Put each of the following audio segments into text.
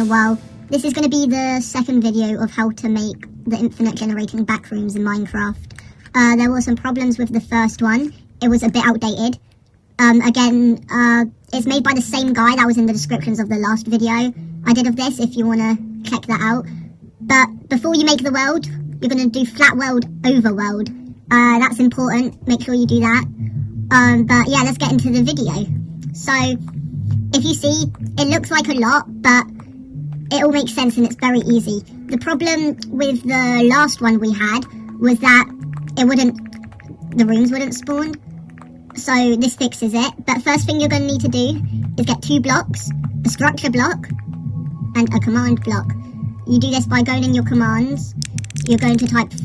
a while. This is going to be the second video of how to make the infinite generating backrooms in Minecraft. There were some problems with the first one. It was a bit outdated. It's made by the same guy that was in the descriptions of the last video I did of this, if you want to check that out. But before you make the world, you're going to do flat world over world. That's important. Make sure you do that. But yeah, let's get into the video. So, if you see, it looks like a lot, but it all makes sense and it's very easy. The problem with the last one we had was that the rooms wouldn't spawn. So this fixes it. But first thing you're going to need to do is get 2 blocks, a structure block and a command block. You do this by going in your commands. You're going to type /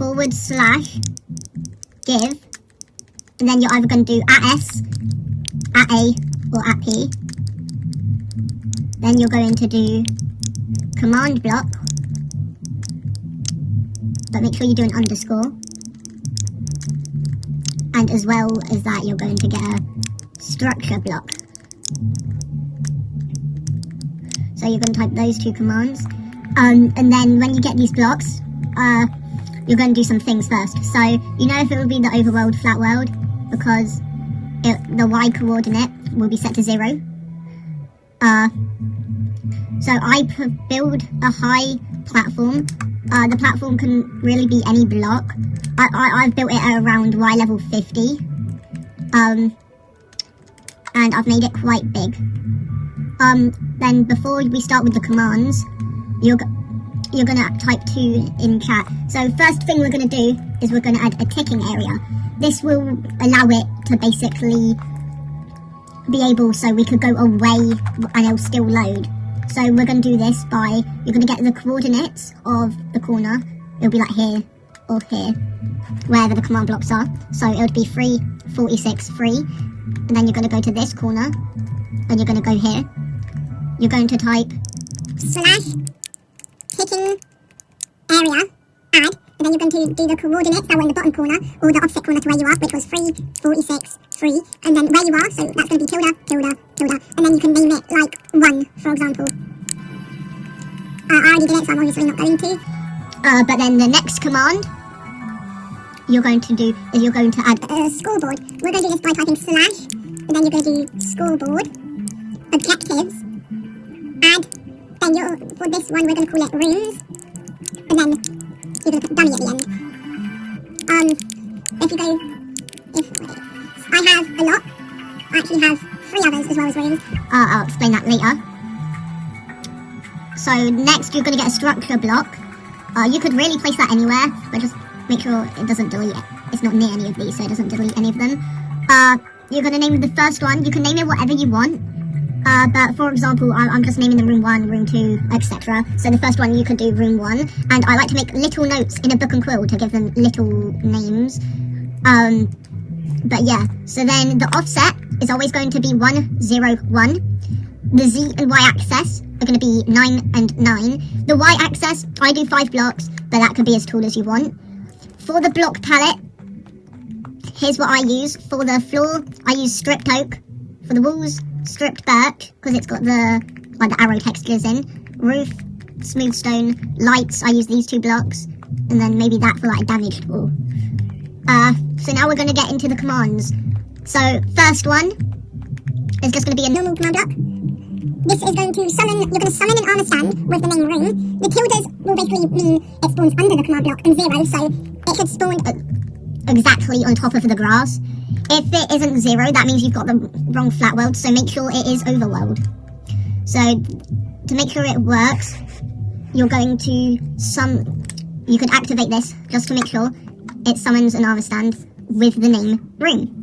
give, and then you're either going to do @s, @a or @p. Then you're going to do command block, but make sure you do an underscore. And as well as that, you're going to get a structure block. So you're going to type those 2 commands. And then when you get these blocks, you're going to do some things first. So you know if it will be the overworld flat world, because the y coordinate will be set to 0. So I build a high platform. The platform can really be any block. I've built it at around Y level 50. And I've made it quite big. Then before we start with the commands, you're going to type 2 in chat. So first thing we're going to do is we're going to add a ticking area. This will allow it to basically be able so we could go away and it'll still load. So we're going to do this by, you're going to get the coordinates of the corner. It'll be like here or here, wherever the command blocks are. So it would be 3, 46, 3. And then you're going to go to this corner and you're going to go here. You're going to type /ticking area add, and then you're going to do the coordinates that were in the bottom corner, or the opposite corner to where you are, which was 3, 46, 3, and then where you are, so that's going to be tilde, tilde, tilde, and then you can name it like 1, for example. I already did it, so I'm obviously not going to. But then the next command you're going to do is you're going to add a scoreboard. We're going to do this by typing /, and then you're going to do scoreboard, objectives, add, then for this one we're going to call it rooms, and then you're going to put dummy at the end. I have a lot. I actually have 3 others as well as rooms. I'll explain that later. So next you're going to get a structure block. You could really place that anywhere, but just make sure it doesn't delete it. It's not near any of these, so it doesn't delete any of them. You're going to name the first one. You can name it whatever you want. But for example, I'm just naming them room 1, room 2, etc. So the first one you could do room 1. And I like to make little notes in a book and quill to give them little names. But yeah, so then the offset is always going to be 1, 0, 1. The Z and Y axis are going to be 9 and 9. The Y axis, I do 5 blocks, but that could be as tall as you want. For the block palette, here's what I use. For the floor, I use stripped oak. For the walls, stripped birch, because it's got the arrow textures in. Roof, smooth stone. Lights, I use these 2 blocks. And then maybe that for like a damaged wall. So now we're going to get into the commands. So first one is just going to be a normal command block. This is going to summon, you're going to summon an armor stand with the name room. The tildes will basically mean it spawns under the command block, and 0, so it should spawn exactly on top of the grass. If it isn't 0, that means you've got the wrong flat world, so make sure it is overworld. So to make sure it works, you're going to you could activate this just to make sure it summons an armor stand with the name room.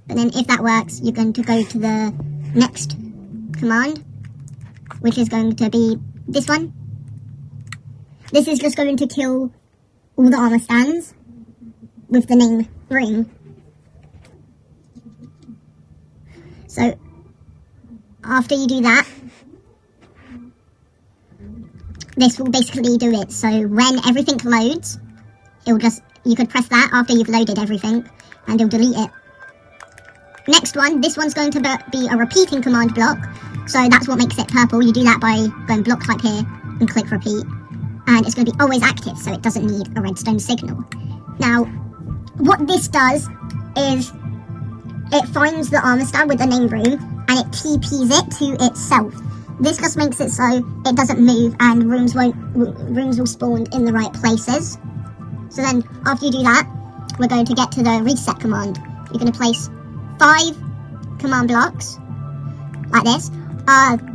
But then if that works, you're going to go to the next command, which is going to be this one. This is just going to kill all the armor stands with the name room. So after you do that, this will basically do it. So when everything loads, you could press that after you've loaded everything and it'll delete it. Next one, this one's going to be a repeating command block. So that's what makes it purple. You do that by going block type here and click repeat. And it's going to be always active, so it doesn't need a redstone signal. Now, what this does is it finds the armor stand with the name room and it TPs it to itself. This just makes it so it doesn't move and rooms will spawn in the right places. So then after you do that, we're going to get to the reset command. You're going to place 5 command blocks like this.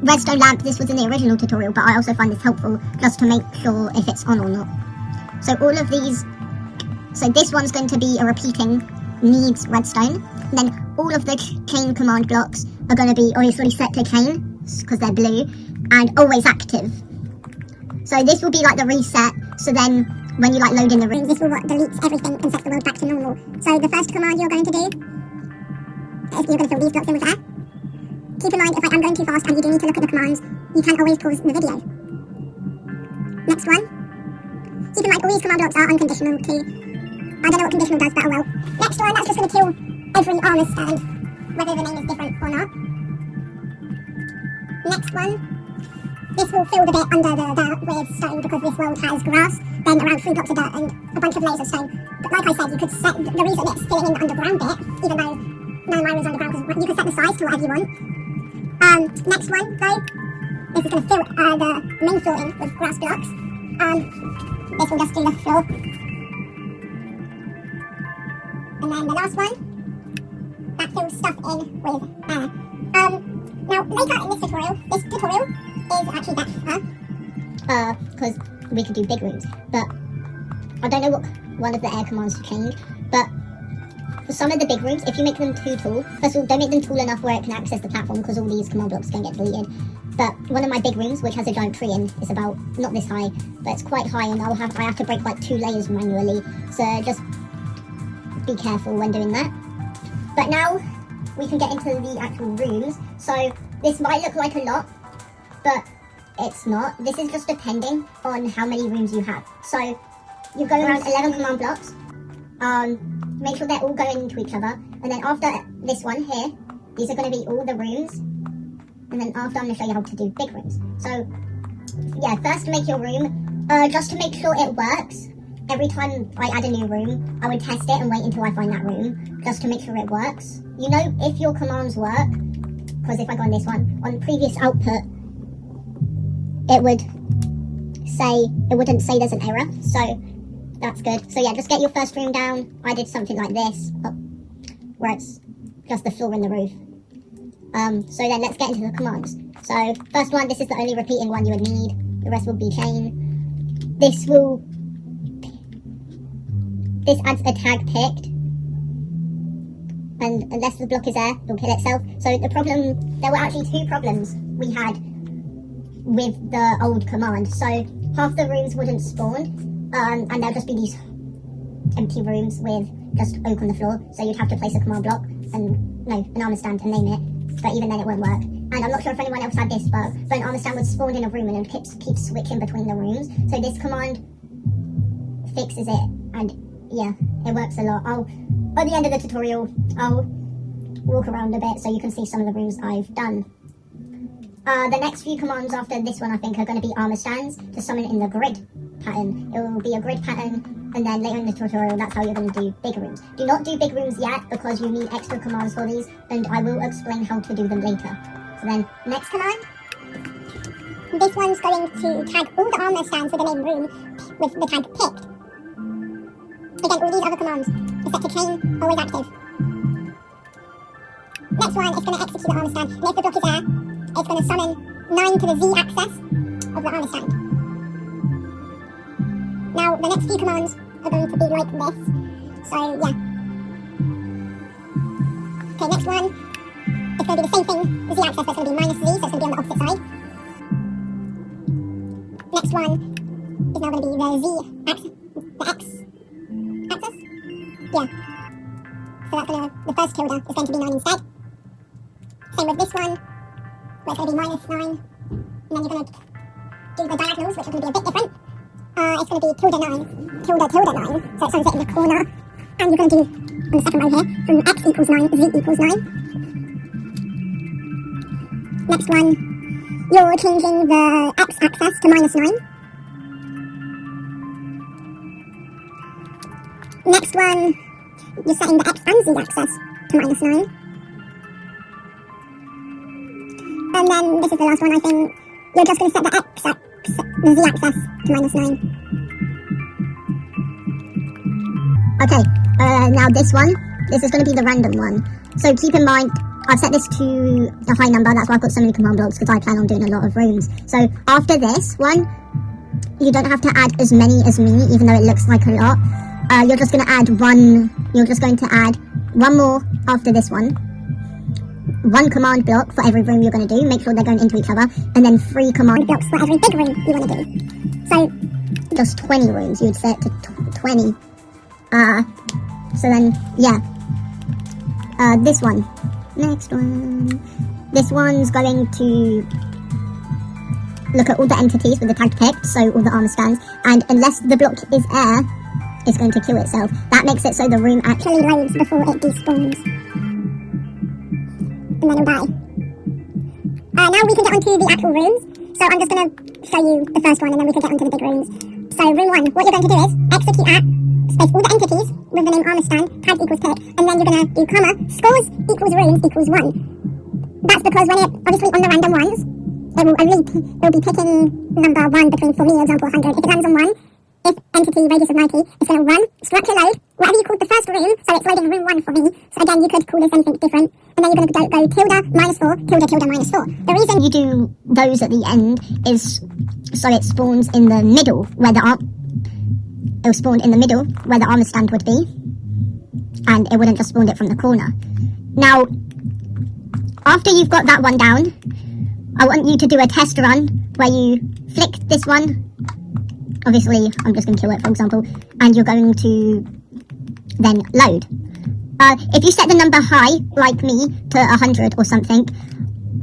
Redstone lamp, this was in the original tutorial, but I also find this helpful just to make sure if it's on or not. So all of these, so this one's going to be a repeating needs redstone. And then all of the chain command blocks are going to be obviously set to chain because they're blue and always active. So this will be like the reset. So then when you like load in the rooms, this will deletes everything and sets the world back to normal. So the first command you're going to do is you're going to fill these blocks in with air. Keep in mind, if I am going too fast and you do need to look at the commands, you can always pause the video. Next one. Keep in mind, all these command blocks are unconditional too. I don't know what conditional does, but oh well. Next one, that's just going to kill every armor stand, whether the name is different or not. Next one. This will fill the bit under the dirt with stone because this world has grass, then around 3 blocks of dirt and a bunch of layers of stone. But like I said, you could set the reason it's filling in the underground bit, even though none of mine was underground, because you can set the size to whatever you want. Next one, though, this is going to fill the main floor in with grass blocks. This will just do the floor. And then the last one, that fills stuff in with air. Now, later in this tutorial is actually better, because we could do big rooms, but I don't know what one of the air commands to change, but for some of the big rooms, if you make them too tall, first of all, don't make them tall enough where it can access the platform, because all these command blocks can get deleted. But one of my big rooms, which has a giant tree in, is about, not this high, but it's quite high, and I have to break like 2 layers manually, so just be careful when doing that. But now, we can get into the actual rooms. So, this might look like a lot, but it's not. This is just depending on how many rooms you have. So, you go around 11 command blocks, make sure they're all going into each other, and then after this one here, these are going to be all the rooms, and then after I'm going to show you how to do big rooms. So yeah, first make your room, just to make sure it works. Every time I add a new room, I would test it and wait until I find that room, just to make sure it works. You know if your commands work, because if I go on this one, on previous output, it wouldn't say there's an error, so that's good. So yeah, just get your first room down. I did something like this, where it's just the floor and the roof. So then let's get into the commands. So first one, this is the only repeating one you would need. The rest will be chain. This adds a tag picked. And unless the block is there, it'll kill itself. So there were actually 2 problems we had with the old command. So half the rooms wouldn't spawn. And there'll just be these empty rooms with just oak on the floor, so you'd have to place a command block and an armor stand and name it, but even then it won't work. And I'm not sure if anyone else had this bug, but an armor stand would spawn in a room and it would keep switching between the rooms. So this command fixes it, and yeah, it works a lot. At the end of the tutorial, I'll walk around a bit so you can see some of the rooms I've done. The next few commands after this one, I think, are going to be armor stands to summon in the grid pattern. It will be a grid pattern, and then later in the tutorial, that's how you're going to do big rooms. Do not do big rooms yet, because you need extra commands for these, and I will explain how to do them later. So then, next command. This one's going to tag all the armor stands with the name room with the tag picked. Again, all these other commands are set to chain, always active. Next one is going to execute the armor stand, and if the block is there, it's going to summon 9 to the Z axis of the armor stand. Now, the next few commands are going to be like this, so yeah. Okay, next one, it's going to be the same thing, the Z axis, but it's going to be minus Z, so it's going to be on the opposite side. Next one is now going to be the Z axis, the X axis, yeah. So that's going to, the first tilde is going to be 9 instead. Same with this one, where it's going to be minus 9, and then you're going to do the diagonals, which are going to be a bit different. It's going to be tilde 9, tilde 9, so it summons it in the corner, and you're going to do, on the second row here, from x equals 9, z equals 9. Next one, you're changing the x-axis to -9. Next one, you're setting the x and z-axis to -9. And then this is the last one, I think. You're just going to set the the z-axis to -9. Okay, now this one. This is going to be the random one. So keep in mind, I've set this to a high number. That's why I've got so many command blocks, because I plan on doing a lot of rooms. So after this one, you don't have to add as many as me, even though it looks like a lot. You're just going to add one. You're just going to add one more after this one. One command block for every room you're going to do. Make sure they're going into each other. And then 3 command blocks for every big room you want to do. So just 20 rooms. You'd set to 20. So then, yeah. This one. Next one. This one's going to look at all the entities with the tag picked, so all the armor stands. And unless the block is air, it's going to kill itself. That makes it so the room actually loads before it despawns. And then it'll die. Now we can get onto the actual rooms. So I'm just going to show you the first one and then we can get onto the big rooms. So room 1, what you're going to do is execute at, space all the entities with the name armor stand, tag equals pick, and then you're going to do comma, scores equals rooms equals 1. That's because when it, obviously on the random ones, it will be picking number 1 between, for me, example, 100. If it lands on 1, if entity radius of 90, it's going to run, structure load, whatever you called the first room, so it's loading room 1 for me. So again, you could call this anything different. And then you're going to go tilde -4, tilde tilde -4. The reason you do those at the end is so it spawns in the middle where the it'll spawn in the middle where the armor stand would be. And it wouldn't just spawn it from the corner. Now, after you've got that one down, I want you to do a test run where you flick this one. Obviously, I'm just going to kill it, for example, and you're going to then load. If you set the number high, like me, to 100 or something,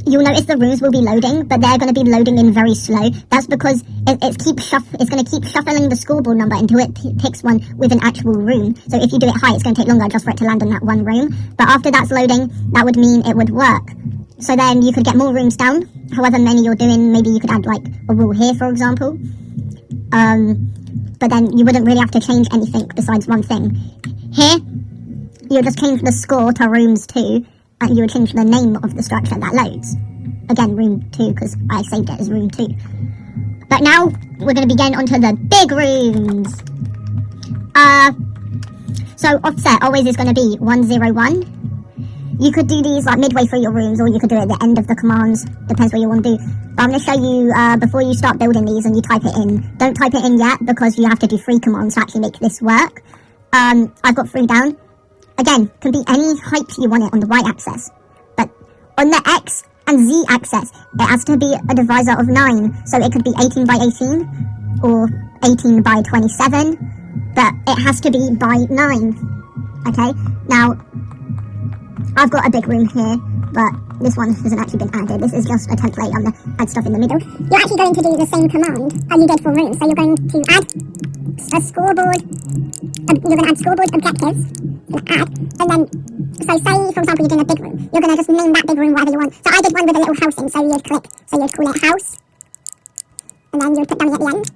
you'll notice the rooms will be loading, but they're going to be loading in very slow. That's because it's going to keep shuffling the scoreboard number until it picks one with an actual room. So if you do it high, it's going to take longer just for it to land on that one room. But after that's loading, that would mean it would work. So then you could get more rooms down, however many you're doing. Maybe you could add like a rule here, for example. But then you wouldn't really have to change anything besides one thing. Here, you'll just change the score to rooms 2, and you would change the name of the structure that loads. Again, room 2, because I saved it as room 2. But now, we're going to be getting onto the big rooms. So offset always is going to be 101. You could do these like midway through your rooms, or you could do it at the end of the commands. Depends what you want to do. But I'm going to show you before you start building these and you type it in. Don't type it in yet, because you have to do 3 commands to actually make this work. I've got 3 down. Again, can be any height you want it on the y-axis. But on the x and z-axis, it has to be a divisor of 9. So it could be 18 by 18 or 18 by 27. But it has to be by 9. Okay? Now, I've got a big room here, but this one hasn't actually been added. This is just a template. I'm going to add stuff in the middle. You're actually going to do the same command as you did for rooms. So you're going to add a scoreboard. You're going to add scoreboard objectives. Add, and then, so say, for example, you're doing a big room. You're going to just name that big room whatever you want. So I did one with a little house in, so you'd click. So you'd call it house. And then you'd put down at the end.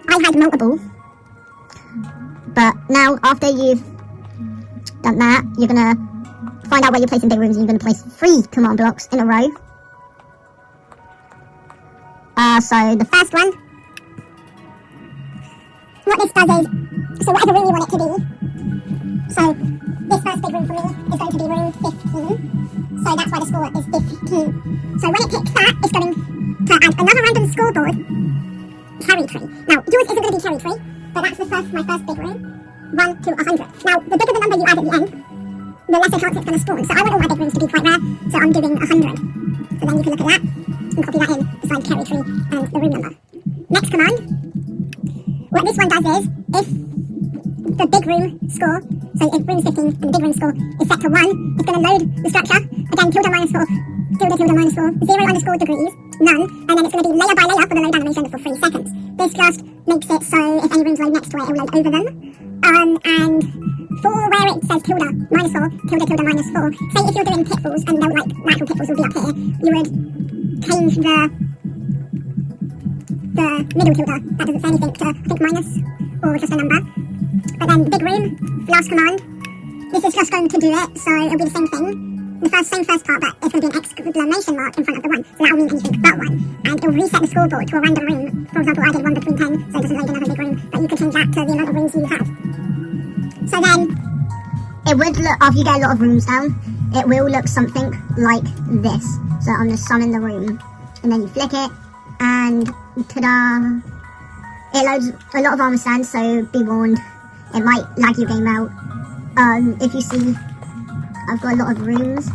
I had multiple. But now, after you've done that, you're going to find out where you're placing big rooms, and you're going to place 3 command blocks in a row. So the first one, what this does is, so whatever room you want it to be, so this first big room for me is going to be room 15, so that's why the score is 15. So when it picks that, it's going to add another random scoreboard carry tree. Now, yours isn't going to be carry tree, but that's my first big room, 1 to 100. Now, the bigger the number you add at the end, the lesser chance it's going to spawn. So I want all my big rooms to be quite rare, so I'm doing 100. So then you can look at that and copy that in beside carry tree and the room number. Next command, what this one does is, if the big room score, so if room 15 and the big room score is set to 1, it's going to load the structure, again tilde -4, tilde tilde -4, 0 underscore degrees, none, and then it's going to be layer by layer for the load animation for 3 seconds. This just makes it so if any rooms load next to it, it will load over them. And for where it says tilde, -4, tilde, tilde, -4, say if you're doing pitfalls, and they'll like, natural pitfalls will be up here, you would change the middle tilde, that doesn't say anything, to, I think, minus, or just a number. But then big room, last command, this is just going to do it, so it'll be the same thing. The same first part, but it's going to be an exclamation mark in front of the 1, so that'll mean anything but 1. And it'll reset the scoreboard to a random room. For example, I did 1 between 10, so it doesn't load another big room, but you can change that to the amount of rooms you have. So then, it would look, after you get a lot of rooms down, it will look something like this. So I'm going to summon the room, and then you flick it, and ta-da! It loads a lot of armor stands, so be warned, it might lag your game out. If you see, I've got a lot of rooms.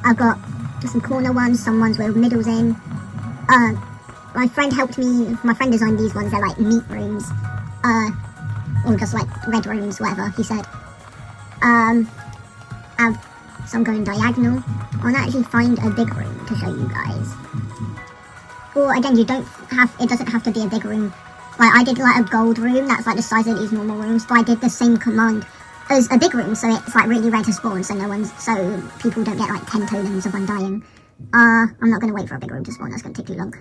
I've got some corner ones, some ones with middles in. My friend helped me, my friend designed these ones, they're like meat rooms. Or just like red rooms, whatever he said. Have some going diagonal. I'll actually find a big room to show you guys. Or again, it doesn't have to be a big room. Like I did like a gold room, that's like the size of these normal rooms, but I did the same command as a big room, so it's like really rare to spawn, so people don't get like 10 totems of undying. I'm not going to wait for a big room to spawn, that's going to take too long.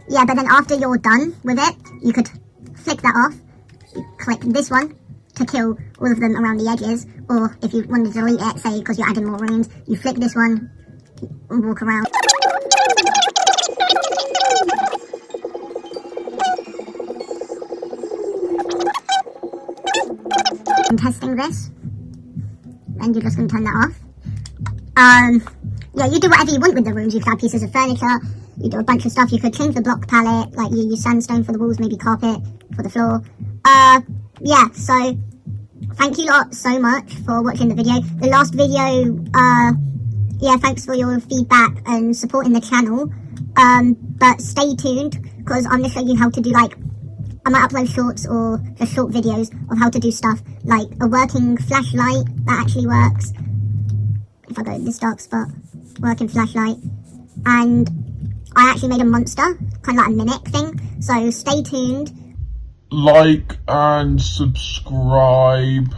Yeah, but then after you're done with it, you could flick that off, you click this one to kill all of them around the edges, or if you want to delete it, say because you're adding more rooms, you flick this one and walk around. I'm testing this, and you're just going to turn that off. Yeah, you do whatever you want with the rooms. You could add pieces of furniture, you do a bunch of stuff. You could change the block palette, like you use sandstone for the walls, maybe carpet for the floor. Yeah, so thank you lot so much for watching the video. The last video, yeah, thanks for your feedback and supporting the channel. But stay tuned, because I'm going to show you how to do, like, I might upload shorts or just short videos of how to do stuff like a working flashlight that actually works. If I go to this dark spot, working flashlight. And I actually made a monster, kind of like a mimic thing. So stay tuned. Like and subscribe.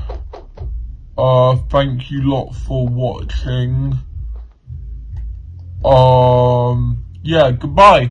Thank you lot for watching. Yeah, goodbye.